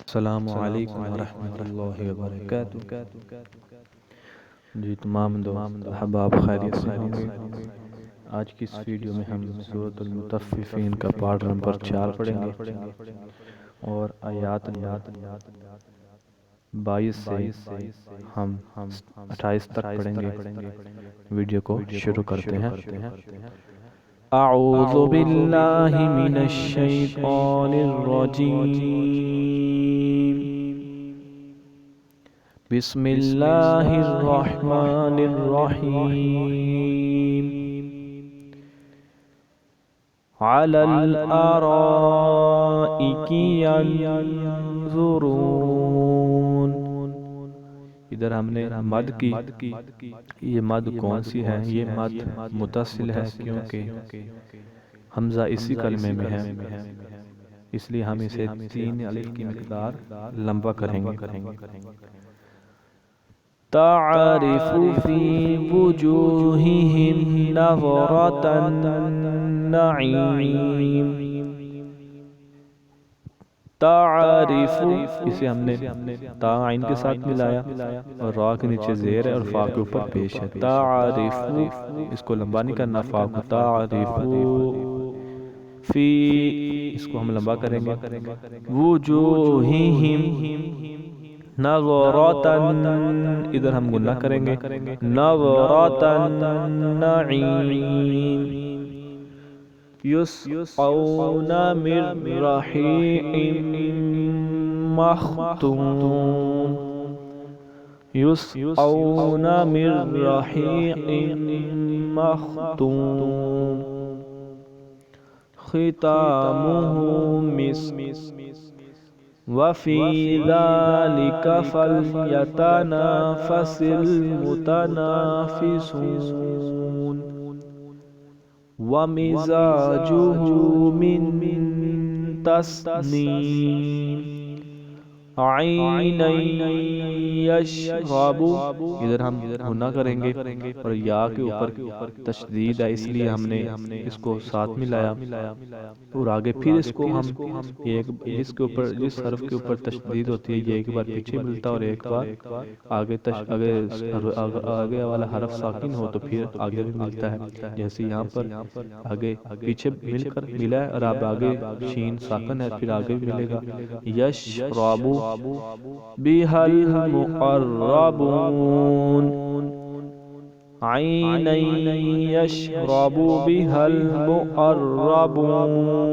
السلام علیکم ورحمۃ اللہ وبرکاتہ۔ جی تمام دوست احباب خیریت سے ہوں گے۔ آج کی اس ویڈیو میں ہم سورۃ المطففین کا پارٹ نمبر 4 پڑھیں گے اور آیات 22 سے ہم 28 تک پڑھیں گے۔ ویڈیو کو شروع کرتے ہیں۔ اعوذ باللہ من الشیطان الرجیم، بسم اللہ الرحمن الرحیم۔ علی الارائک ینظرون۔ ادھر ہم نے مد کی، یہ مد کون سی ہے؟ یہ مد متصل ہے کیونکہ حمزہ اسی کلمے میں ہے، اس لیے ہم اسے 3 الف کی مقدار لمبا کریں گے۔ تعرف فی وجوہہم نظرۃ النعیم۔ تعرف، اسے ہم نے تا عین کے ساتھ ملایا اور را کے نیچے زیر ہے اور فا کے اوپر پیش ہے۔ تعرف، اس کو لمبا نہیں کرنا، فا کو تعرف فی، اس کو ہم لمبا کریں گے۔ وجوہہم نظرۃ، ادھر ہم گنہ کریں گے، نظرۃ النعیم۔ یسقون من رحیق مختوم۔ یسقون من رحیق مختوم، ختامہ مسک، وفی ذلک فلیتنافس المتنافسون، ومزاجہ من تسنیم، عینا یشرب، ادھر ہم غنہ کریں گے اور یا کے اوپر تشدید ہے، اس لیے ہم نے اس کو ساتھ ملایا اور آگے پھر اس کو ہم جس حرف کے اوپر تشدید ہوتی ہے یہ ایک بار پیچھے ملتا ہے اور ایک بار آگے والا حرف ساکن ہو تو پھر آگے بھی ملتا ہے، جیسے یہاں پر آگے پیچھے مل کر ملا ہے اور اب آگے شین ساکن ہے پھر آگے بھی ملے گا۔ یشرب بها المقربون، عینا یشرب بها المقربون۔